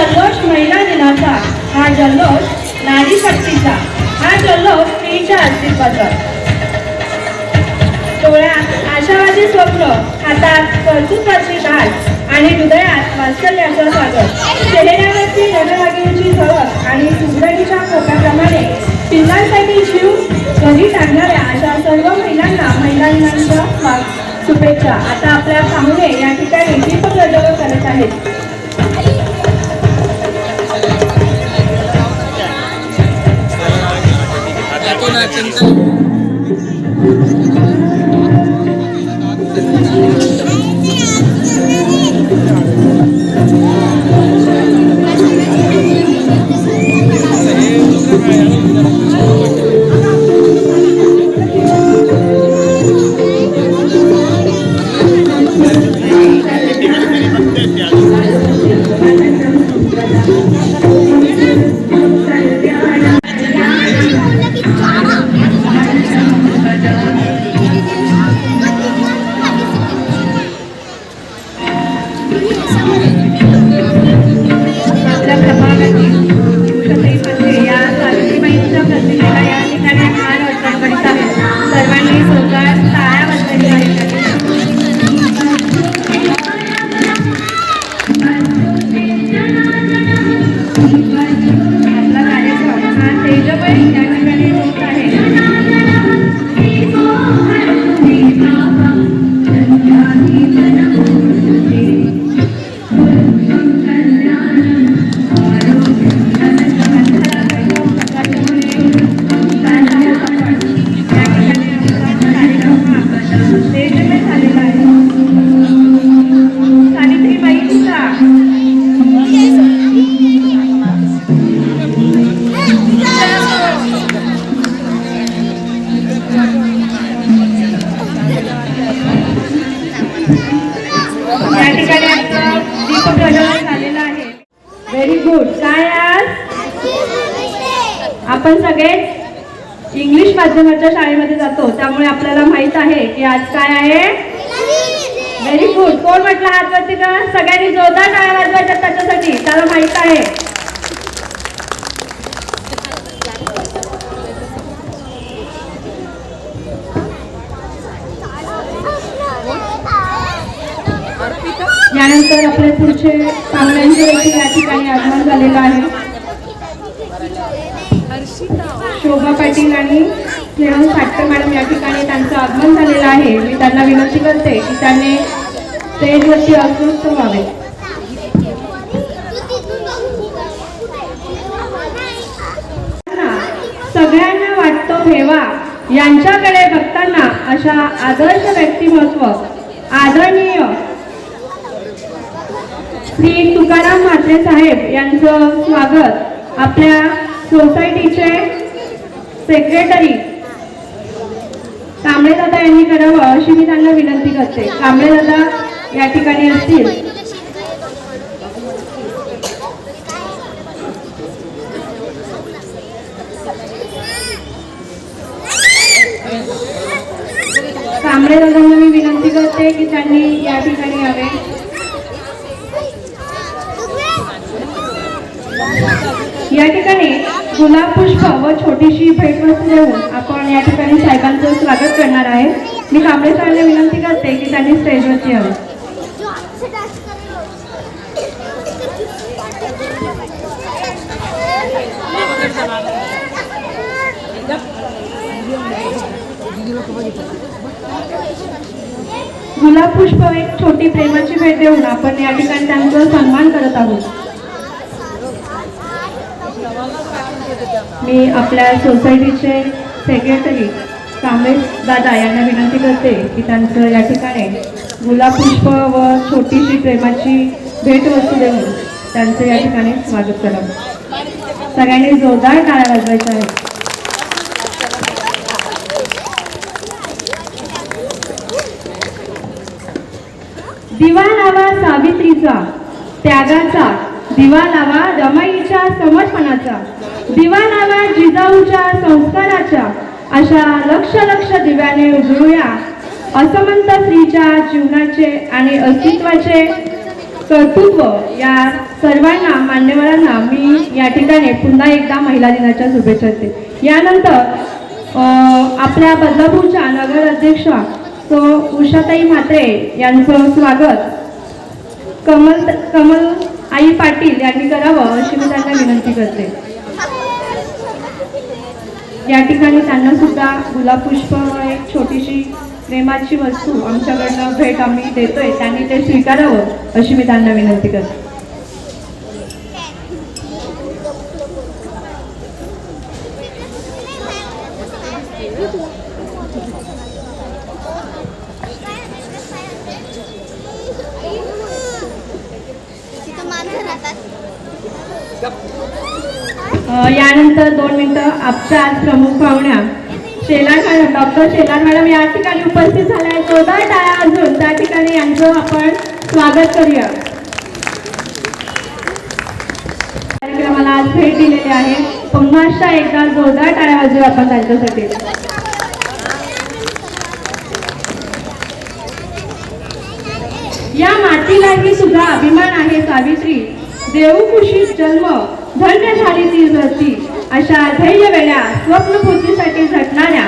जल्लोष महिला दिनाचा, हा जल्लोष नारी शक्तीचा, हा जल्लोष स्त्रीच्या अस्तित्वाचा. डोळ्यात आशावादी स्वप्न, हातात कर्तृत्वाची धार आणि हृदयात वात्सल्याचा सागर, चेहऱ्यावरची रणरागिणीची झलक आणि सुगरणीच्या खोक्याप्रमाणे पिल्लांसाठी जीव घरी टाकणाऱ्या अशा सर्व महिलांना महिला दिनाच्या शुभेच्छा. आता आपल्या पाहुणे या ठिकाणी दीपप्रज्वलन करत आहेत. Very good. काय आज आपण सगळेच इंग्लिश माध्यमाच्या शाळेमध्ये जातो, त्यामुळे आपल्याला माहित आहे की आज काय आहे. Very good. कोण म्हटलं हात वरती का? सगळ्यांनी जोरदार टाळ्या वाजवायच्या त्याच्यासाठी, त्याला माहित आहे. यानंतर आपले पुढचे पाहुण्यांचे देखील या ठिकाणी आगमन झालेलं आहे. शोभा पाटील आणि स्नेहल साटकर मॅडम या ठिकाणी त्यांचं आगमन झालेलं आहे. मी त्यांना विनंती करते की त्यांनी स्टेजवरती अस्वस्थ व्हावे. सगळ्यांना वाटतो ठेवा यांच्याकडे बघताना अशा आदर्श व्यक्तिमत्व आदरणीय श्री तुकाराम म्हात्रे साहेब यांचं स्वागत आपल्या सोसायटीचे सेक्रेटरी कांबळे दादा यांनी करावं अशी मी त्यांना विनंती करते. कांबळे दादा या ठिकाणी असतील. कांबळे दादांना मी विनंती करते की त्यांनी या ठिकाणी यावे. या ठिकाणी गुलाब पुष्प व छोटीशी भेटवस्तू देऊन आपण या ठिकाणी साहेबांचं स्वागत करणार आहे. मी कांबळे साहेबांना विनंती करते की त्यांनी स्टेजवरती यावे. गुलाब पुष्प एक छोटी प्रेमाची भेट देऊन आपण या ठिकाणी त्यांचा सन्मान करत आहोत. मी आपल्या सोसायटीचे सेक्रेटरी कांबळे दादा यांना विनंती करते की त्यांचं या ठिकाणी गुलाब पुष्प व छोटीशी प्रेमाची भेटवस्तू देऊन त्यांचं या ठिकाणी स्वागत करावं. सगळ्यांनी जोरदार टाळ्या वाजवायच्या आहेत. दिवा लावा सावित्रीचा त्यागाचा, दिवा लावा रमाईच्या समर्पणाचा, दिवा लावा जिजाऊच्या संस्काराच्या, अशा लक्ष लक्ष दिव्याने उजळूया असमंत स्त्रीच्या जीवनाचे आणि अस्तित्वाचे कर्तृत्व या सर्वांना मान्यवरांना मी या ठिकाणी पुन्हा एकदा महिला दिनाच्या शुभेच्छा देते. यानंतर आपल्या बदलापूरच्या नगर अध्यक्षा सो उषाताई म्हात्रे यांचं स्वागत कमल आई पाटील यांनी करावं अशी मी त्यांना विनंती करते. या ठिकाणी त्यांना सुद्धा गुलाब पुष्प एक छोटीशी प्रेमाची वस्तू आमच्याकडनं भेट आम्ही देतोय, त्यांनी ते स्वीकारावं अशी मी त्यांना विनंती करते. यानंतर 2 मिनिटं आमच्या आज प्रमुख पाहुण्या Shelar madam doctor Shelar madam या ठिकाणी उपस्थित झाल्या आहेत. जोरदार टाळ्या वाजवून त्या ठिकाणी यांचं आपण स्वागत करूया. कार्यक्रमाला आज भेट दिलेली आहे. पुन्हा एकदा जोरदार टाळ्या वाजवूया आपण त्यांच्यासाठी. या मातीलाही सुद्धा अभिमान आहे सावित्री, देऊ कुशीत जन्म धन्य झाली ती धरती. अशा ध्येय वेळ्या स्वप्नपूर्तीसाठी झटणाऱ्या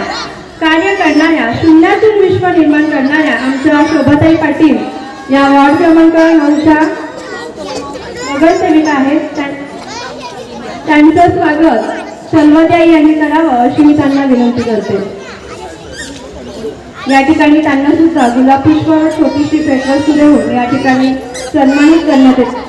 कार्य करणाऱ्या शून्यातून विश्व निर्माण करणाऱ्या आमच्या शोभाताई पाटील या वॉर्ड क्रमांक 9च्या नगरसेविका आहेत. त्यांचं स्वागत सन्मत्याई यांनी करावं अशी मी त्यांना विनंती करते. या ठिकाणी त्यांना सुद्धा गुलाब पुष्प छोटीशी भेटवस्तू देऊन या ठिकाणी सन्मानित करण्यात येते.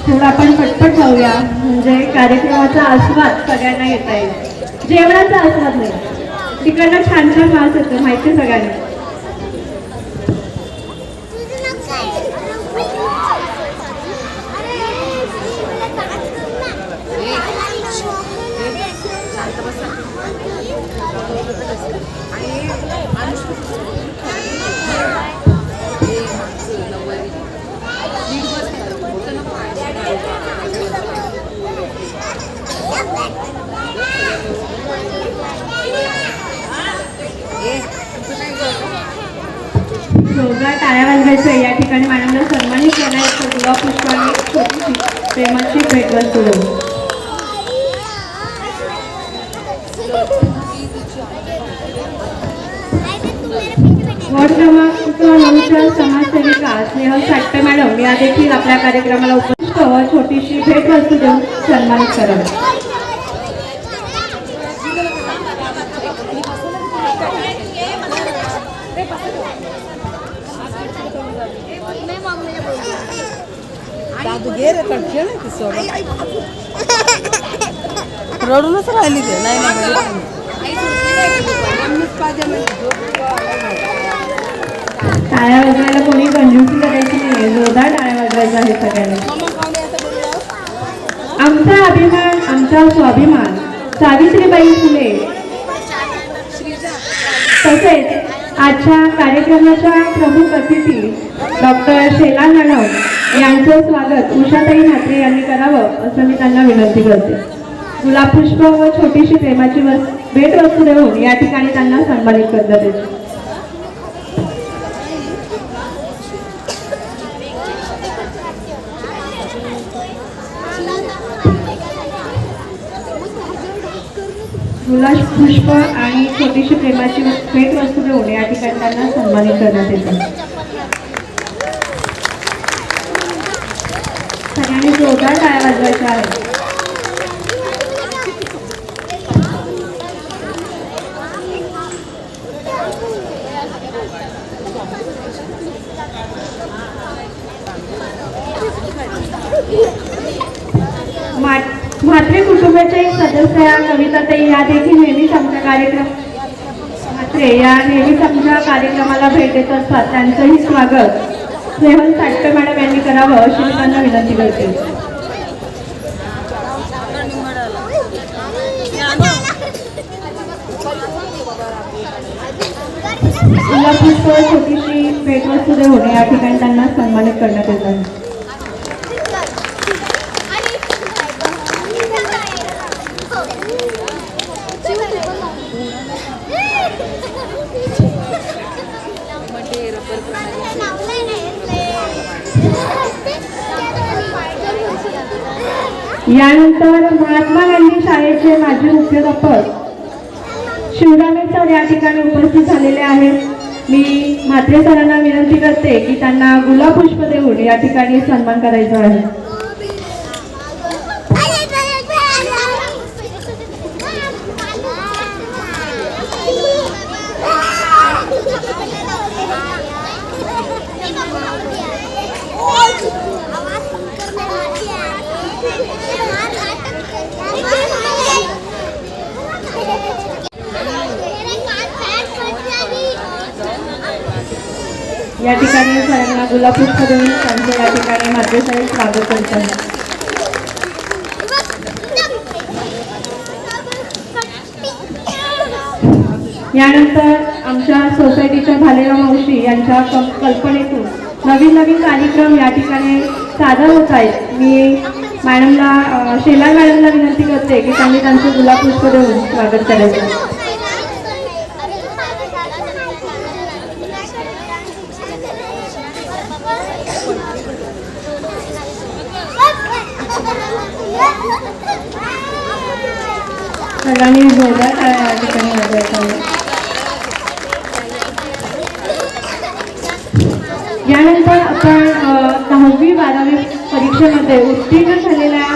थोडं आपण पटपट जाऊया म्हणजे कार्यक्रमाचा आस्वाद सगळ्यांना घेता येईल. जेवणाचा आस्वाद नाही, तिकडनं छान छान वास येतो माहिती सगळ्यांना. जोरदार टाळ्या वाजवायचं. या ठिकाणी मॅडमला सन्मानित करण्याचं गुलाब पुष्पाने छोटीशी प्रेमाची भेटवस्तू देऊ. वॉर्ड क्रमांक 9च्या समाजसेविका स्नेहल साट्टे मॅडम या देखील आपल्या कार्यक्रमाला उपस्थित व छोटीशी भेटवस्तू देऊन सन्मानित करावे. रडूनच राहिली ते नाही टाळ्या वाजवायला कोणी कंजूसी करायची नाही, जोरदार टाळ्या वाजवायचा आहे सगळ्यांनी. आमचा अभिमान आमचा स्वाभिमान सावित्रीबाई फुले तसेच आजच्या कार्यक्रमाच्या प्रमुख अतिथी डॉक्टर शेलार मॅडम यांचं स्वागत उषाताई म्हात्रे यांनी करावं असं मी त्यांना विनंती करते. गुलाब पुष्प व छोटीशी प्रेमाची भेटवस्तू देऊन या ठिकाणी त्यांना सन्मानित करण्यात येते. गुलाब पुष्प आणि छोटीशी प्रेमाची भेटवस्तू देऊन या ठिकाणी त्यांना सन्मानित करण्यात येते. सगळ्यांनी जोरदार टाळ्या वाजवायच्या आहेत. म्हात्रे कुटुंबाच्या एक सदस्य या कविताताई या देखील नेहमीच आमच्या म्हात्रे या नेहमीच आमच्या कार्यक्रमाला भेट देत असतात. त्यांचंही स्वागत स्नेहल साट्टे मॅडम यांनी करावं अशी मी त्यांना विनंती करते. गुलाब पुष्प छोटीशी भेटवस्तू देऊन या ठिकाणी त्यांना सन्मानित करण्यात येत आहे. यानंतर महात्मा गांधी शाळेचे माजी मुख्याध्यापक शिवरामे सर या ठिकाणी उपस्थित झालेले आहेत। मी म्हात्रे सरांना विनंती करते की त्यांना गुलाब पुष्प देऊन या ठिकाणी सन्मान करायचा आहे। या ठिकाणी सरांना गुलाब पुष्प देऊन त्यांचं या ठिकाणी म्हात्रे सर स्वागत करत आहेत। यानंतर आमच्या सोसायटीच्या भालेराव मावशी यांच्या कल्पनेतून नवीन नवीन कार्यक्रम या ठिकाणी सादर होत आहेत। मी मॅडमला शेलार मॅडमला विनंती करते की त्यांनी त्यांचं गुलाब पुष्प देऊन स्वागत करायचं। सगळ्यांनी जोरदार टाळ्या या ठिकाणी वाजवायच्या। यानंतर आपण 10वी 12वी परीक्षेमध्ये उत्तीर्ण झालेल्या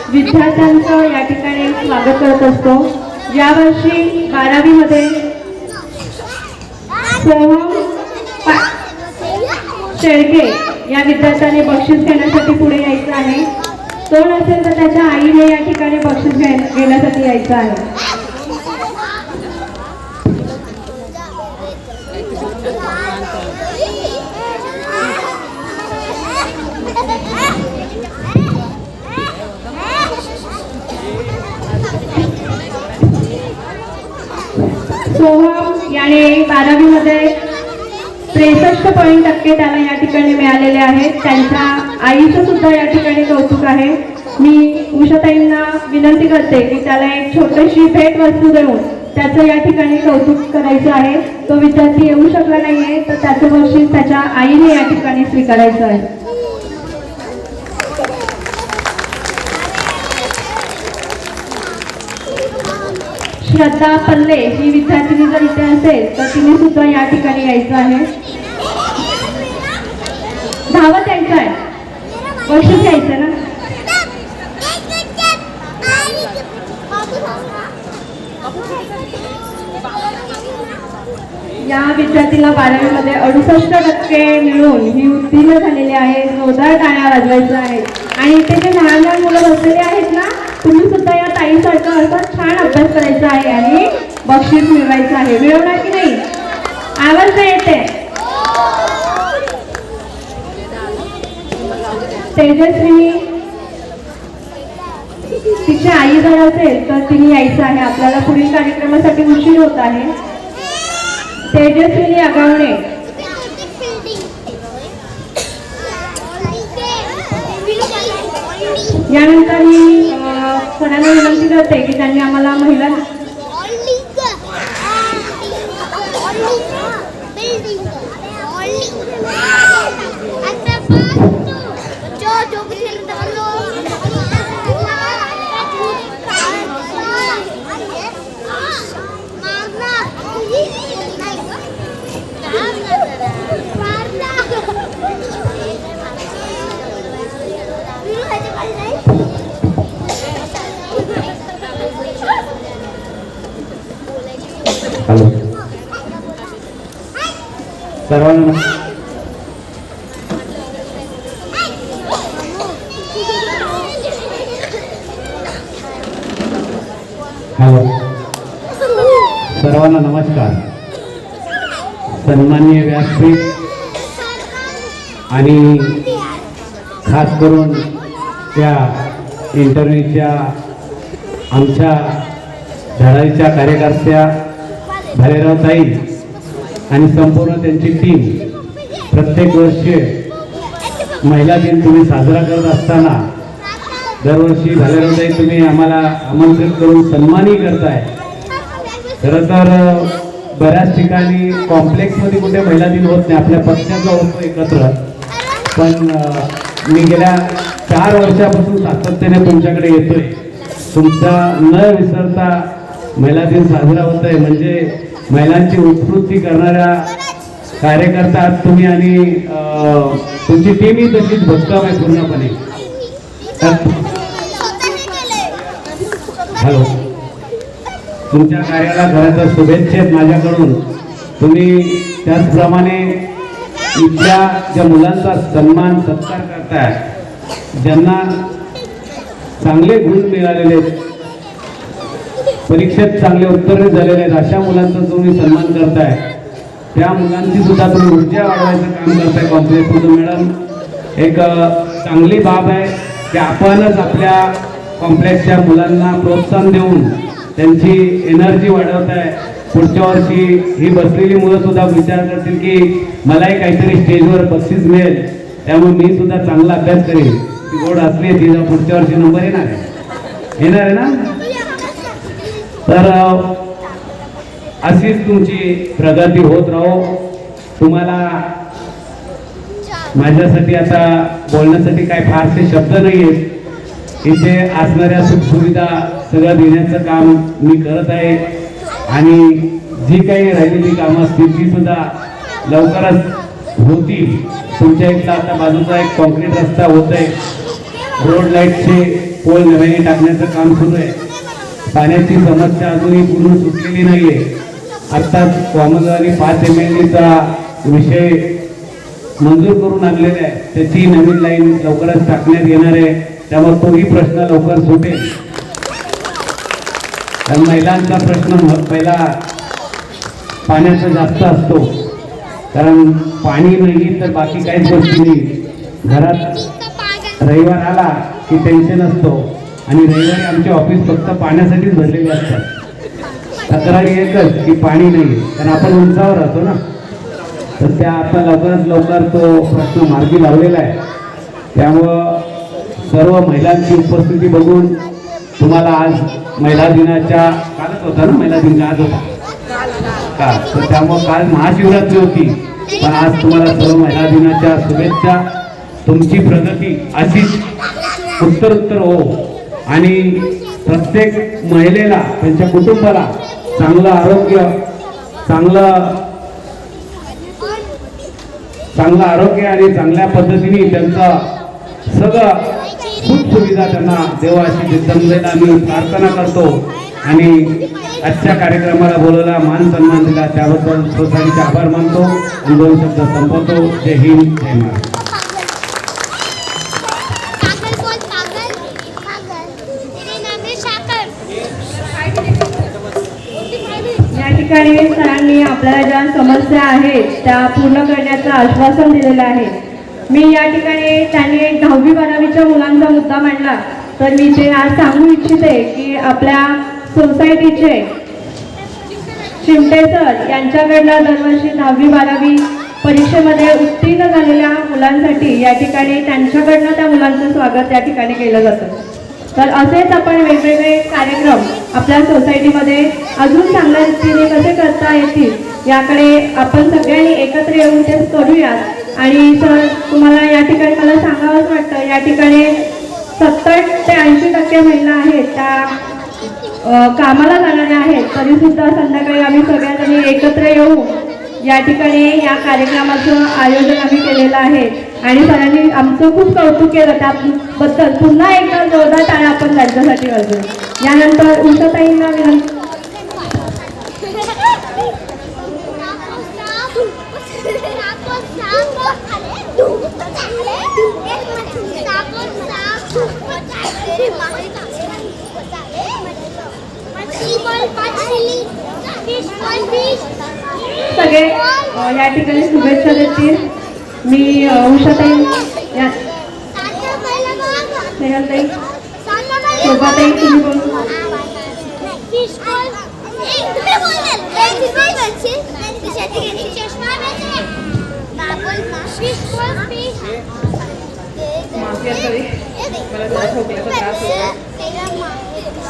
विद्यार्थ्यांचं या ठिकाणी स्वागत करत असतो। यावर्षी 12वी मध्ये सोहम शेळके या विद्यार्थ्याने बक्षीस घेण्यासाठी पुढे यायचं आहे। तो नसेल तर त्याच्या आईने या ठिकाणी बक्षीस घेण्यासाठी यायचं आहे। सोहम याने 12वी मध्ये 63% त्याला या ठिकाणी मिळालेले आहेत। त्यांच्या आईचं सुद्धा या ठिकाणी कौतुक आहे। मी उषाताईंना विनंती करते की त्याला एक छोटीशी भेट वस्तू देऊन त्याचं या ठिकाणी कौतुक करायचं आहे। तो विद्यार्थी येऊ शकला नाहीये तर त्याचं बक्षीस त्याच्या आईने या ठिकाणी स्वीकारायचं आहे। श्रद्धा पल्ले ही विद्यार्थिनी जर इथे असेल तर तिने सुद्धा या ठिकाणी यायचं आहे। धावत यायचं आहे, बक्षीस यायचं ना। या विद्यार्थीला 12वी मध्ये 68% मिळून ही उत्तीर्ण झालेली आहे। जोरदार टाळ्या वाजवायच्या आहेत। आणि इथे जे लहान लहान मुलं बसलेले आहेत ना, तुम्ही सुद्धा या ताईसारखं असं छान अभ्यास करायचा आहे आणि बक्षीस मिळवायचं आहे। मिळवणार की नाही? आवाज नाही येते। तेजस्विनी तिची आई जर असेल तर तिने यायचं आहे। आपल्याला पुढील कार्यक्रमासाठी उशीर होत आहे। तेजस्विनी आगावणे यानंतर मी सरांना विनंती करते की त्यांनी आम्हाला महिला हॅलो सर्वांना सर्वांना नमस्कार। सन्माननीय व्यासपीठ आणि खास करून त्या इंटरव्ह्यूच्या आमच्या धडाईच्या कार्यकर्त्या भालेरावताई आणि संपूर्ण त्यांची टीम प्रत्येक वर्षी महिला दिन तुम्ही साजरा करत असताना दरवर्षी भालेरावताई तुम्ही आम्हाला आमंत्रित करून सन्मानही करताय। खरं तर बऱ्याच ठिकाणी कॉम्प्लेक्समध्ये कुठे महिला दिन होत नाही, आपल्या पक्षाचा होतो एकत्र, पण मी गेल्या 4 वर्षापासून सातत्याने तुमच्याकडे येतोय. तुमचा न विसरता महिला दिन साजरा होत आहे. म्हणजे महिलांची उत्स्फूर्ती करणाऱ्या कार्यकर्ता आहात तुम्ही आणि तुमची टीमही तशीच भक्कम आहे पूर्णपणे. हॅलो, तुमच्या कार्याला खऱ्या शुभेच्छा आहेत माझ्याकडून. तुम्ही त्याचप्रमाणे इथल्या ज्या मुलांचा सन्मान सत्कार करताय, ज्यांना चांगले गुण मिळालेले आहेत, परीक्षेत चांगले उत्तर झालेले आहेत, अशा मुलांचा तुम्ही सन्मान करताय. त्या मुलांची सुद्धा तुम्ही ऊर्जा वाढवायचं काम करताय कॉम्प्लेक्समधून. मॅडम, एक चांगली बाब आहे की आपणच आपल्या कॉम्प्लेक्सच्या मुलांना प्रोत्साहन देऊन त्यांची एनर्जी वाढवत आहे. पुढच्या वर्षी ही बसलेली मुलं सुद्धा विचार करतील की मलाही काहीतरी स्टेजवर बक्षीस मिळेल, त्यामुळे मी सुद्धा चांगला अभ्यास करेन. ती गोड असली ती पुढच्या वर्षी नंबर येणार आहे ना. तर अशीच तुमची प्रगती होत राहो. तुम्हाला माझ्यासाठी आता बोलण्यासाठी काय फारसे शब्द नाही आहेत. इथे असणाऱ्या सुखसुविधा सगळं देण्याचं काम मी करत आहे आणि जी काही राहिलेली कामं असतील ती सुद्धा लवकरच होतील. तुमच्या इथला आता बाजूचा एक कॉन्क्रीट रस्ता होत आहे, रोड लाईटचे पोल नव्याने टाकण्याचं काम सुरू आहे. पाण्याची समस्या अजूनही पूर्ण सुटलेली नाही आहे. आत्ताच कॉमनवाली 5 MLDचा विषय मंजूर करून आणलेला आहे. त्याची नवीन लाईन लवकरच टाकण्यात येणार आहे, त्यामुळे तोही प्रश्न लवकर सुटेल. कारण महिलांचा प्रश्न पहिला पाण्याचा जास्त असतो, कारण पाणी नाही तर बाकी काहीच गोष्टी नाही. घरात रविवार आला की टेन्शन असतो आणि रविवारी आमचे ऑफिस फक्त पाण्यासाठीच भरलेले असतात. तक्रारी एकच की पाणी नाही, कारण आपण उंचावर राहतो ना. तर त्या आता लवकरात लवकर तो प्रश्न मार्गी लावलेला आहे. त्यामुळं सर्व महिलांची उपस्थिती बघून तुम्हाला आज महिला दिनाच्या कालच होता ना, महिला दिन आज होता का, तर त्यामुळं काल महाशिवरात्री होती, पण आज तुम्हाला सर्व महिला दिनाच्या शुभेच्छा. तुमची प्रगती अशीच उत्तरोत्तर हो आणि प्रत्येक महिलेला त्यांच्या कुटुंबाला चांगलं आरोग्य, चांगलं आरोग्य आणि चांगल्या पद्धतीने त्यांचं सगळं सुख सुविधा त्यांना देवाशी समजायला आम्ही प्रार्थना करतो. आणि आजच्या कार्यक्रमाला बोलायला मान सन्मान दिला त्याबद्दल सोसायटीचे आभार मानतो आणि 2 शब्द संपवतो. जय हिंद, जय महाराष्ट्र. या ठिकाणी सरांनी आपल्याला ज्या समस्या आहेत त्या पूर्ण करण्याचं आश्वासन दिलेलं आहे. मी या ठिकाणी त्यांनी 10वी-12वीच्या मुलांचा मुद्दा मांडला, तर मी ते आज सांगू इच्छिते की आपल्या सोसायटीचे शिमटे सर यांच्याकडनं दरवर्षी 10वी-12वी परीक्षेमध्ये उत्तीर्ण झालेल्या मुलांसाठी या ठिकाणी त्यांच्याकडनं त्या मुलांचं स्वागत या ठिकाणी केलं जातं. तर असेच आपण वेगवेगळे कार्यक्रम आपल्या सोसायटीमध्ये अजून चांगल्या रीतीने कसे करता येतील याकडे आपण सगळ्यांनी एकत्र येऊन ते करूयात. आणि सर, तुम्हाला या ठिकाणी मला सांगावंच वाटतं, या ठिकाणी 70 ते 80% महिला आहेत त्या कामाला जाणाऱ्या आहेत, तरीसुद्धा संध्याकाळी आम्ही सगळ्यांनी एकत्र येऊ या ठिकाणी या कार्यक्रमाचं आयोजन आम्ही केलेलं आहे. आणि सरांनी आमचं खूप कौतुक केलं, त्याबद्दल पुन्हा एकदा जोरदार टाळ्या आपण त्यांच्यासाठी वाजवू. यानंतर उषाताईंना विनंती. सगळे या ठिकाणी शुभेच्छा देतील. मी उषाताई, स्नेहलताई, शोभाताई, तुम्ही बोलू. माफी असावी, मला जरा ठोकल्याचा त्रास होता.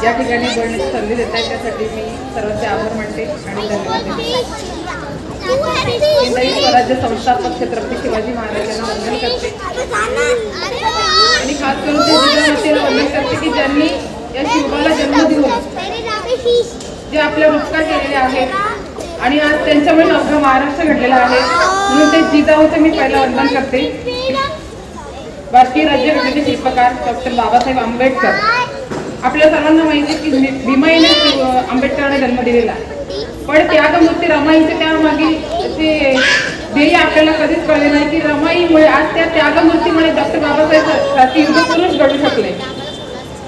या ठिकाणी बोलण्याची संधी देत आहे त्यासाठी मी सर्वांचे आभार मानते आणि धन्यवाद देते. हिंदवी स्वराज्य संस्थापक छत्रपती शिवाजी महाराजांना वंदन करते आणि खास करून ते जिजामातेला वंदन करते की ज्यांनी या शिवबाला जन्म देऊन जे आपले उपकार केलेले आहेत आणि आज त्यांच्यामुळे अवघा महाराष्ट्र घडलेला आहे, म्हणून ते जिजाऊचे मी पहिलं वंदन करते. भारतीय राज्यघटनेचे शिल्पकार डॉक्टर बाबासाहेब आंबेडकर. आपल्या सर्वांना माहिती आहे की भीमाईने आंबेडकरांना जन्म दिलेला, पण त्यागमूर्ती रमाईचे त्यामागे ते ध्येय आपल्याला कधीच कळले नाही की रमाईमुळे आज त्या त्यागमूर्तीमुळे डॉक्टर बाबासाहेब युगपुरुष घडू शकले.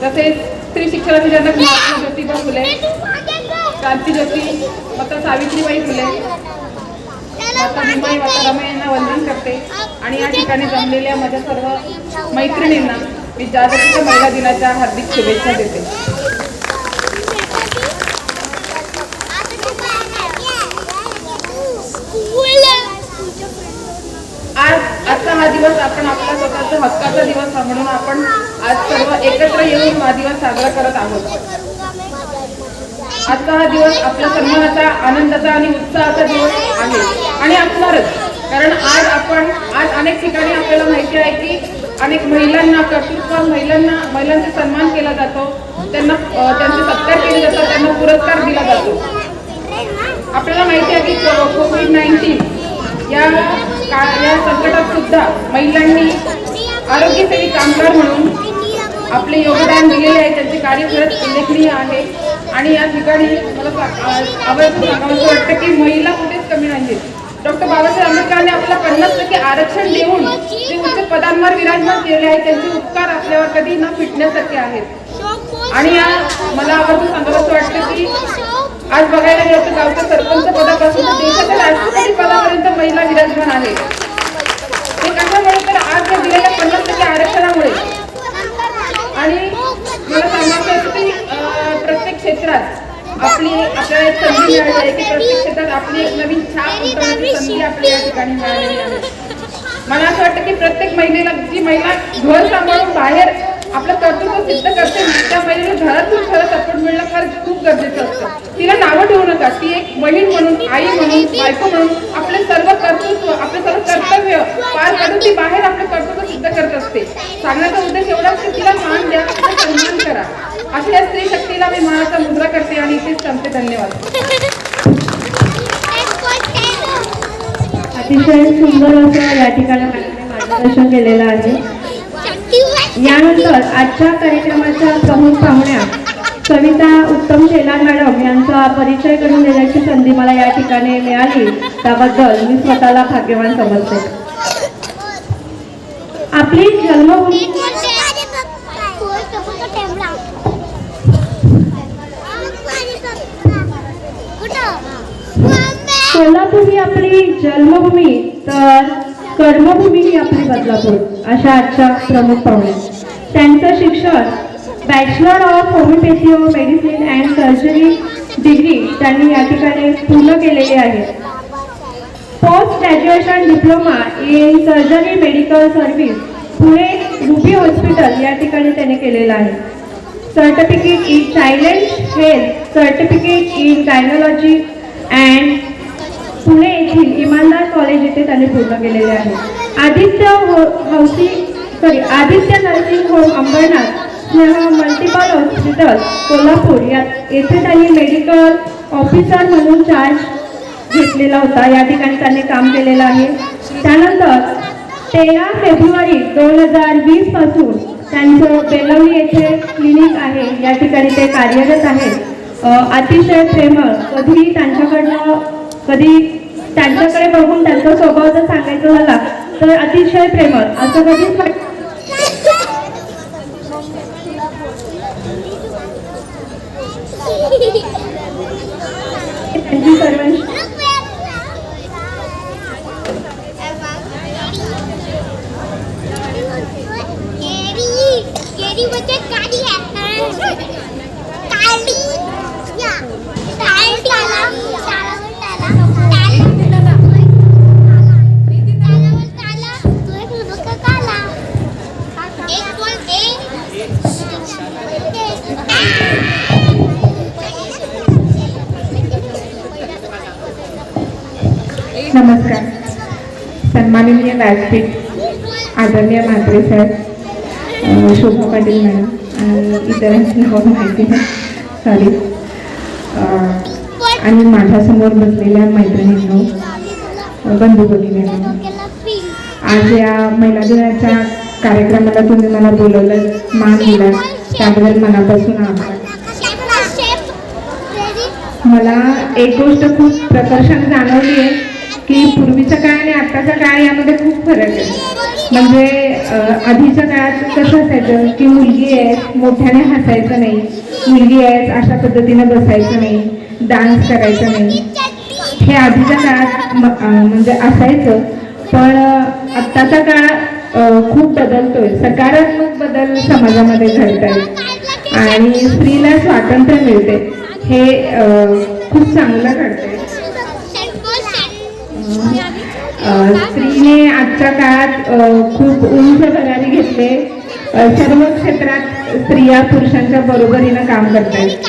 तसेच स्त्री शिक्षणाचे जनक महात्मा ज्योतिबा फुले, क्रांतीज्योती माता सावित्रीबाई फुले, माता भीमाई, माता रमाई यांना वंदन करते. आणि या ठिकाणी जमलेल्या माझ्या सर्व मैत्रिणींना मी जागतिक महिला दिनाच्या हार्दिक शुभेच्छा देते. आजचा हा दिवस आपण आपला स्वतःचा हक्काचा दिवस म्हणून आपण आज सर्व एकत्र येऊन हा दिवस साजरा करत आहोत. आजचा हा दिवस आपल्या सन्मानाचा, आनंदाचा आणि उत्साहाचा दिवस आहे आणि असणारच, कारण आज अनेक ठिकाणी आपल्याला माहिती आहे की अनेक महिलांना कर्तृत्व, महिलांचा सन्मान केला जातो, त्यांचे सत्कार केले जातात, त्यांना पुरस्कार दिला जातो. आपल्याला माहिती आहे की कोविड-19 या संकटात सुद्धा महिलांनी आरोग्यसेवी कामगार म्हणून आपले योगदान दिलेले आहे. त्यांचे कार्य खरंच उल्लेखनीय आहे आणि या ठिकाणी मला आवर्जून सांगावं वाटतं की महिला कुठेच कमी नाहीत. डॉक्टर बाबासाहेब आंबेडकरांनी आपल्याला 50% आरक्षण देऊन जे उच्च पदांवर विराजमान केले आहेत त्यांचे उपकार आपल्यावर कधी न फिटण्यासारखे आहेत. आणि मला आवर्जून सांगावं वाटतं की आज बघायला गेलं तर गावच्या सरपंच पदापासून देशाच्या राष्ट्रपती पदापर्यंत महिला विराजमान आहेत. ते कशामुळे तर आज या दिलेल्या 50% आरक्षणामुळे. आणि मला सांगायचं असं की प्रत्येक क्षेत्रात आपल्याला एक संधी मिळाली आहे की प्रत्येक क्षेत्रात आपली एक नवीन छाप उमटवण्याची संधी आपल्याला या ठिकाणी मिळालेली आहे. मला असं वाटतं की प्रत्येक महिलेला, जी महिला घर सांभाळून बाहेर आपलं कर्तृत्व सिद्ध करते, त्या महिलेला घरातून खरं सपोर्ट मिळणं खरंच खूप गरजेचं असतं. तिला नावं ठेवू नका, ती एक बहीण म्हणून, आई म्हणून, बायको म्हणून आपले सर्व कर्तृत्व, आपले सर्व कर्तव्य पार पाडून ती बाहेर आपलं कर्तृत्व सिद्ध करत असते. सांगण्याचा उद्देश एवढाच की तिला मान द्या, तिला सन्मान करा. अशा या स्त्री शक्तीला मी मानाचा मुद्रा करते आणि इथेच थांबते. धन्यवाद. अतिशय सुंदर असं या ठिकाणी मार्गदर्शन केलेलं आहे. यानंतर आजच्या कार्यक्रमाच्या प्रमुख पाहुण्या सविता उत्तम शेलार मॅडम यांचा परिचय करून देण्याची संधी मला या ठिकाणी मिळाली, त्याबद्दल मी स्वतःला भाग्यवान समजते. आपली जन्मभूमी कोल्हापूर ही आपली जन्मभूमी तर कर्मभूमी ही आपली बदलापूर, अशा आजच्या प्रमुख पाहुण्या. त्यांचं शिक्षण bachelor of homeopathy medicine and surgery degree त्यांनी या ठिकाणी पूर्ण केलेली आहे. Post graduation diploma in surgery medical service Pune Ruby hospital या ठिकाणी त्याने केलेलं आहे. Certificate in child health, certificate in gynaecology and Pune येथील इमानदार कॉलेज येथे त्याने पूर्ण केलेले आहे. Aditya nursing home Ambernath, Sneha multiple hospital Kolhapur येथे त्यांनी मेडिकल ऑफिसर म्हणून चार्ज घेतलेला होता, या ठिकाणी त्यांनी काम केलेलं आहे. त्यानंतर 13 फेब्रुवारी 2020 पासून त्यांचं बेलवली येथे क्लिनिक आहे, या ठिकाणी ते कार्यरत आहेत. अतिशय प्रेमळ, कधी त्यांच्याकडे बघून त्यांचा स्वभाव जर सांगायचा झाला तर अतिशय प्रेमळ, असं कधीच त्यांची सर्वांची सन्माननीय व्यासपीठ आदरणीय म्हात्रे साहेब, शोभा पाटील मॅडम आणि इतरांची नावं माहिती नाही, सॉरी, आणि माझ्यासमोर बसलेल्या मैत्रिणींनो, बंधू भगिनींनो, आज या महिला दिनाच्या कार्यक्रमाला तुम्ही मला बोलवलं, मान दिला, त्याबद्दल मनापासून आभार. मला एक गोष्ट खूप प्रकर्षाने जाणवली आहे की पूर्वीचा काळ आणि आत्ताचा काळ यामध्ये खूप फरक आहे. म्हणजे आधीच्या काळात कसं असायचं की मुलगी आहे मोठ्याने हसायचं नाही, मुलगी आहे अशा पद्धतीने बसायचं नाही, डान्स करायचं नाही, हे आधीच्या काळात म्हणजे असायचं. पण आत्ताचा काळ खूप बदलतोय, सकारात्मक बदल समाजामध्ये घडत आहे आणि स्त्रीला स्वातंत्र्य मिळते, हे खूप चांगलं घडतंय. स्त्रीने आजच्या काळात खूप उंच भरारी घेतले, सर्व क्षेत्रात स्त्रिया पुरुषांच्या बरोबरीनं काम करतायत,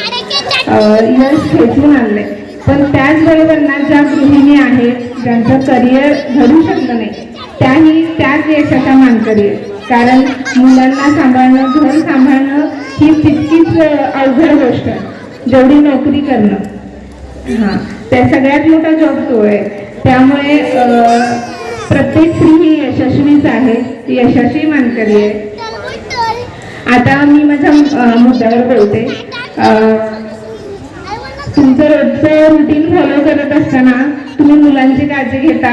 यश खेचून आणले. पण त्याचबरोबर ना ज्या गृहिणी आहेत ज्यांचं करिअर घडू शकलं नाही त्याही त्याच यशाच्या मानकरी आहेत. कारण मुलांना सांभाळणं, घर सांभाळणं ही तितकीच अवघड गोष्ट आहे जेवढी नोकरी करणं. हां, त्या सगळ्यात मोठा जॉब तो आहे. त्यामुळे प्रत्येक स्त्री ही यशस्वीच आहे, यशाची मानकरी आहे. आता मी माझ्या मुद्द्यावर बोलते. तुमचं रोजचं रुटीन फॉलो करत असताना तुम्ही मुलांची काळजी घेता,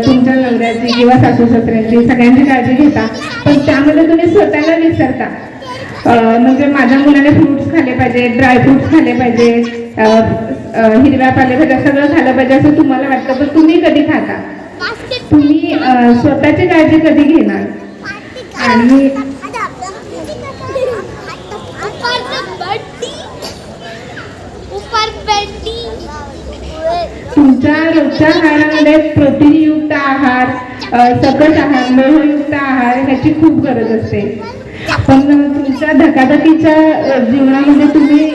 तुमच्या नवऱ्याची किंवा सासू सासऱ्यांची सगळ्यांची काळजी घेता, पण त्यामध्ये तुम्ही स्वतःला विसरता. म्हणजे माझ्या मुलाने फ्रुट्स खाल्ले पाहिजे, ड्रायफ्रुट्स खाल्ले पाहिजे, हिरव्या पालेभाज्या सगळं खाल्लं पाहिजे असं तुम्हाला वाटतं, पण तुम्ही कधी खाता? तुम्ही स्वतःची काळजी कधी घेणार? आणि तुमच्या रोजच्या आहारामध्ये प्रोटीनयुक्त आहार, सकस आहार, लोहयुक्त आहार ह्याची खूप गरज असते. पण तुमच्या धकाधकीच्या जीवनामध्ये तुम्ही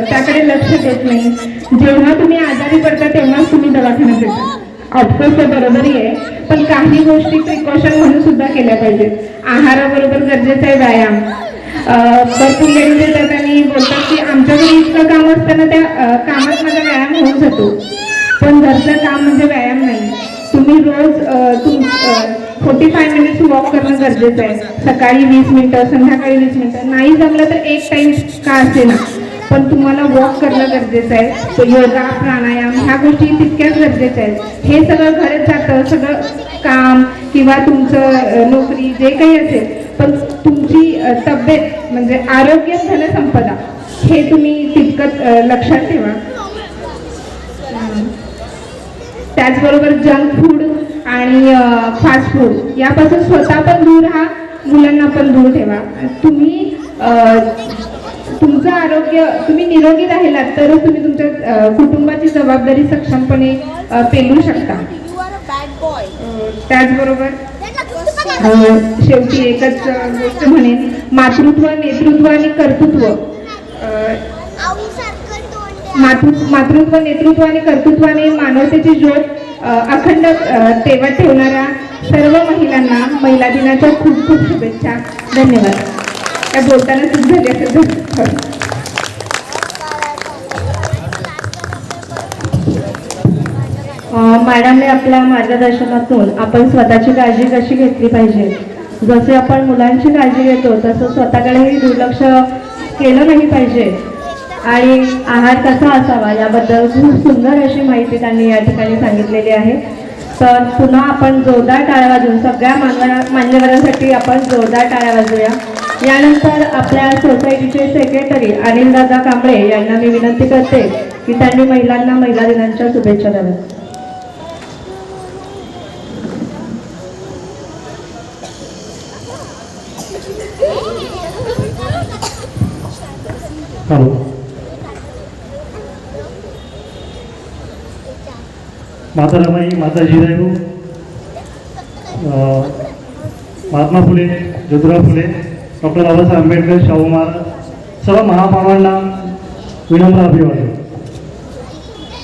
त्याकडे लक्ष देत नाही. जेव्हा तुम्ही आजारी पडता तेव्हाच तुम्ही दवाखान्यात येता. ऑफकोर्स ते बरोबरही आहे, पण काही गोष्टी प्रिकॉशन म्हणून सुद्धा केल्या पाहिजेत. आहाराबरोबर गरजेचा आहे व्यायाम. भरपूर लेडीज येतात आणि बोलतात की आमच्याकडे इतकं काम असताना त्या कामात माझा व्यायाम होऊन जातो. पण घरचं काम म्हणजे व्यायाम नाही. तुम्ही रोज 45 मिनिट्स वॉक करणं गरजेचं आहे. सकाळी 20 मिनिटं, संध्याकाळी 20 मिनिटं, नाही जमलं तर एक टाइम का असेना, पण तुम्हाला वॉक करणं गरजेचं आहे. तो योगा, प्राणायाम ह्या गोष्टी तितक्याच गरजेच्या आहेत. हे सगळं घरच जातं, सगळं काम किंवा तुमचं नोकरी जे काही असेल, पण तुमची तब्येत म्हणजे आरोग्य धनसंपदा हे तुम्ही तितकंच लक्षात ठेवा. त्याचबरोबर जंक फूड आणि फास्ट फूड यापासून स्वतः पण दूर राहा, मुलांना पण दूर ठेवा. तुम्ही तुमचं आरोग्य, तुम्ही निरोगी राहिलात तरच तुम्ही तुमच्या कुटुंबाची जबाबदारी सक्षमपणे पेलू शकता. त्याचबरोबर शेवटी एकच गोष्ट म्हणेन, मातृत्व, नेतृत्व आणि कर्तृत्व, मातृत्व, नेतृत्व आणि कर्तृत्वाने मानवतेची ज्योत अखंड तेवत ठेवणाऱ्या सर्व महिलांना महिला दिनाच्या खूप खूप शुभेच्छा. धन्यवाद. त्या बोलताना चूक झाली असेल. मॅडमने आपल्या मार्गदर्शनातून आपण स्वतःची काळजी कशी घेतली पाहिजे, जसे आपण मुलांची काळजी घेतो तसं स्वतःकडेही दुर्लक्ष केलं नाही पाहिजे आणि आहार कसा असावा याबद्दल खूप सुंदर अशी माहिती त्यांनी या ठिकाणी सांगितलेली आहे. तर पुन्हा आपण जोरदार टाळ्या वाजवून सगळ्या मान्यवरांसाठी आपण जोरदार टाळ्या वाजवूया. यानंतर आपल्या सोसायटीचे सेक्रेटरी अनिलदादा कांबळे यांना मी विनंती करते की त्यांनी महिलांना महिला दिनाच्या शुभेच्छा द्याव्यात. हॅलो, माता रमाई, माता जिजाऊ, महात्मा फुले, ज्योतिराव फुले, डॉक्टर बाबासाहेब आंबेडकर, शाहू महाराज, सर्व महामानवांना विनम्र अभिवादन.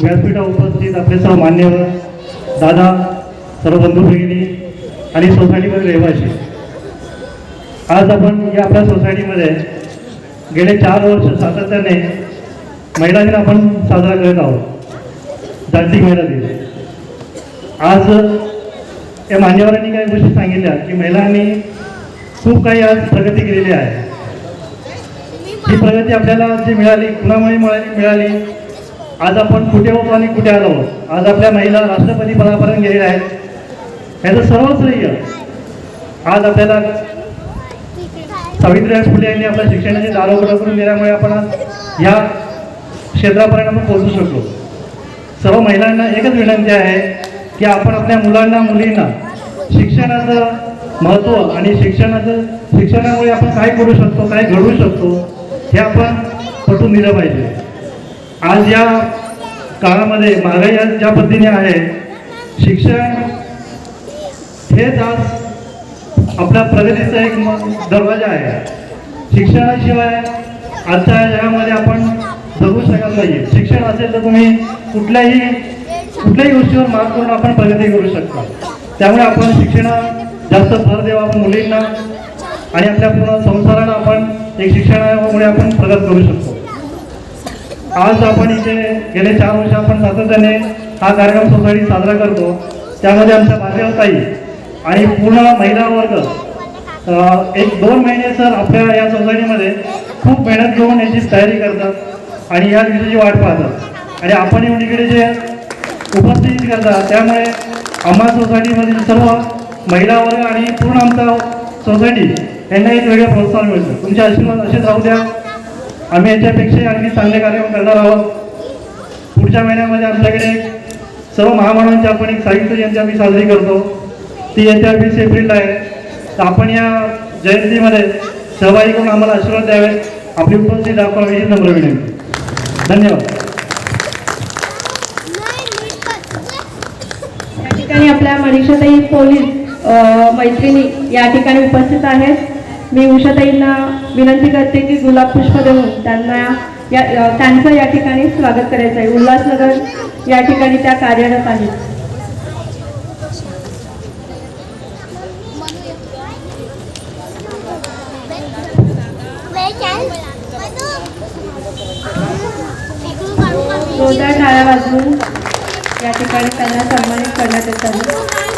व्यासपीठावर उपस्थित आपले सर्व मान्यवर, दादा, सर्व बंधू भगिनी आणि सोसायटीमध्ये रहिवासी, आज आपण या आपल्या सोसायटीमध्ये गेले 4 वर्ष सातत्याने महिला दिन आपण साजरा करत आहोत, जागतिक महिला दिन. आज या मान्यवरांनी काही गोष्टी सांगितल्या की महिलांनी खूप काही आज प्रगती केलेली आहे. ही प्रगती आपल्याला जी मिळाली कुणामुळे मिळाली, आज आपण कुठे होतो आणि कुठे आलो आहोत. आज आपल्या महिला राष्ट्रपती पदापर्यंत गेलेल्या आहेत. याचं सर्व श्रेय आज आपल्याला सावित्रीबाई फुले यांनी आपल्या शिक्षणाचे दार उघडं करून दिल्यामुळे आपण आज या क्षेत्रापर्यंत आपण पोहोचू शकलो. सर्व महिलांना एकच विनंती आहे की आपण आपल्या मुलांना मुलींना शिक्षणाचं महत्त्व आणि शिक्षणामुळे आपण काय करू शकतो, काय घडवू शकतो हे आपण पटवून दिलं पाहिजे. आज या काळामध्ये महागाई आज ज्या पद्धतीने आहे, शिक्षण हेच आज आपल्या प्रगतीचा एक दरवाजा आहे. शिक्षणाशिवाय आजच्या जगामध्ये आपण जगू शकत नाही. शिक्षण असेल तर तुम्ही कुठल्याही गोष्टीवर मात करून आपण प्रगती करू शकता. त्यामुळे आपण शिक्षणात जास्त भर द्यावा. मुलींना आणि आपल्या पूर्ण संसाराला आपण एक शिक्षणामुळे आपण प्रगत करू शकतो. आज आपण इथे गेले 4 वर्ष आपण सातत्याने हा कार्यक्रम सोसायटी साजरा करतो. त्यामध्ये आमच्या बांधवताई आणि पूर्ण महिला वर्ग 1-2 महिने सर आपल्या या सोसायटीमध्ये खूप मेहनत घेऊन याची तयारी करतात आणि या दिवसाची वाट पाहतात आणि आपण येऊन इकडे जे उपस्थित करतात त्यामुळे आम्हा सोसायटीमधील सर्व महिला वर्ग आणि पूर्ण आमचा सोसायटी यांना एक वेगळं प्रोत्साहन मिळतं. तुमचे आशीर्वाद असेच राहू द्या. आम्ही याच्यापेक्षा आणखी चांगले कार्यक्रम करणार आहोत. पुढच्या महिन्यामध्ये आमच्याकडे सर्व महामानवांची आपण एक साहित्य जयंती आम्ही साजरी करतो. ती येत्या 20 एप्रिलला आहे. तर आपण या जयंतीमध्ये सहभागी करून आम्हाला आशीर्वाद द्यावे, आपली उपस्थिती दाखवावी ही नम्र विनंती. धन्यवाद. या ठिकाणी आपल्या मनीषाताई पोलीस मैत्रिणी या ठिकाणी उपस्थित आहेत. मी उषाताईंना विनंती करते की गुलाब पुष्प देऊन त्यांचं या ठिकाणी स्वागत करायचं आहे. उल्हासनगर या ठिकाणी त्या कार्यरत आहेत. जोरदार टाळ्या वाजवून या ठिकाणी त्यांना सन्मानित करण्यात येत आहे.